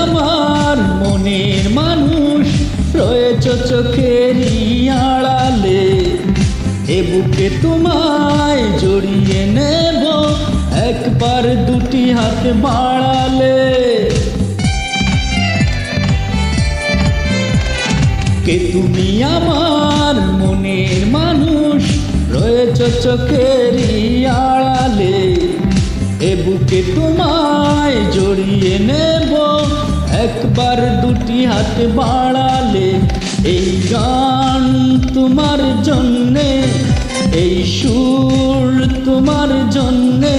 আমার মনের মানুষ, রয়েছ চোখেরই আড়ালে। এ বুকে তোমায় জড়িয়ে নেব, একবার দুটি হাত বাড়ালে। কে তুমি আমার মনের মানুষ, রয়েছ চোখেরই আড়ালে। এ বুকে তোমায় জড়িয়ে নেব, একবার দুটি হাত বাড়ালে। এই গান তোমার জন্যে, এই সুর তোমার জন্যে,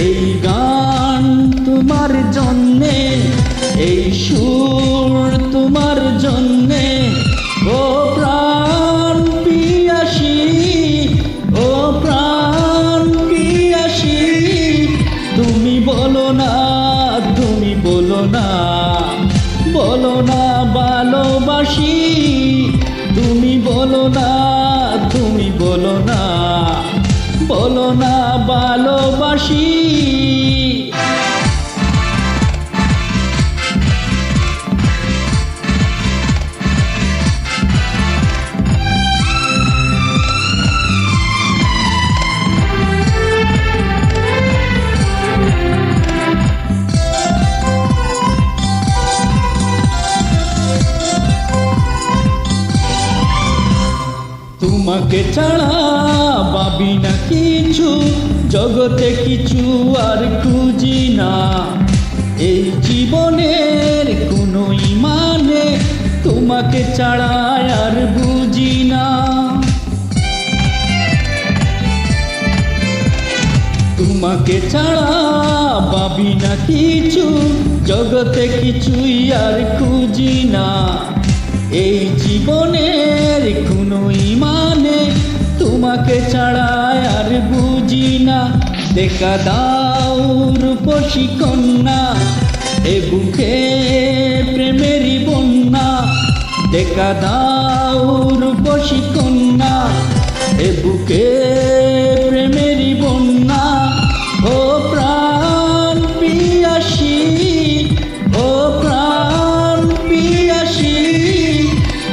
এই গান তোমার জন্যে, এই সুর তোমার জন্যে। ও প্রাণ পিয়াসী, ও প্রাণ পিয়াসী, তুমি বলো না, তুমি বলো না, বলো না ভালোবাসি। তুমি বলো না, তুমি বলো না, বলো না ভালোবাসি। তোমাকে ছাড়া ভাবি না কিছু, জগতে কিছু আর খুঁজি না। এই জীবনের কোনো মানে তোমাকে ছাড়া আর বুঝি না। তোমাকে ছাড়া ভাবি না কিছু, জগতে কিছুই আর খুঁজি না। এই জীবনের কোনো মানে তোমাকে ছাড়া আর বুঝি না। দেখা দাও রূপসী কন্যা, এ বুকে প্রেমেরই বন্যা। দেখা দাও রূপসী কন্যা, এ বুকে প্রেমেরই বন্যা। ও প্রাণ পিয়াসী, ও প্রাণ পিয়াসী,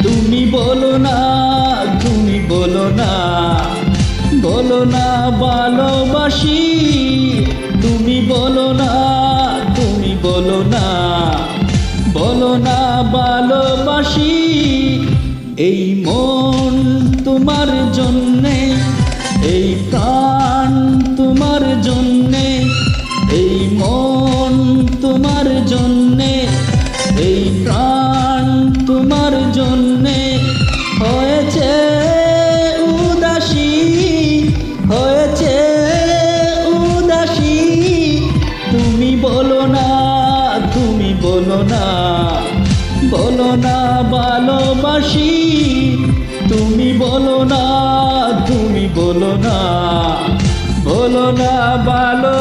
তুমি বলো না, তুমি বলো না, বলো না ভালোবাসি। তুমি বলো না, তুমি বলো না, বলো না ভালোবাসি। এই মন তোমার জন্যে, এই প্রাণ তোমার জন্যে, এই মন তোমার জন্যে, এই প্রাণ তোমার জন্যে। হয়েছে উদাসী, হয়েছে উদাসী, তুমি বলো না, তুমি বলো না, বলো না ভালোবাসি। তুমি বলো না, তুমি বলো না, বলো না ভালো।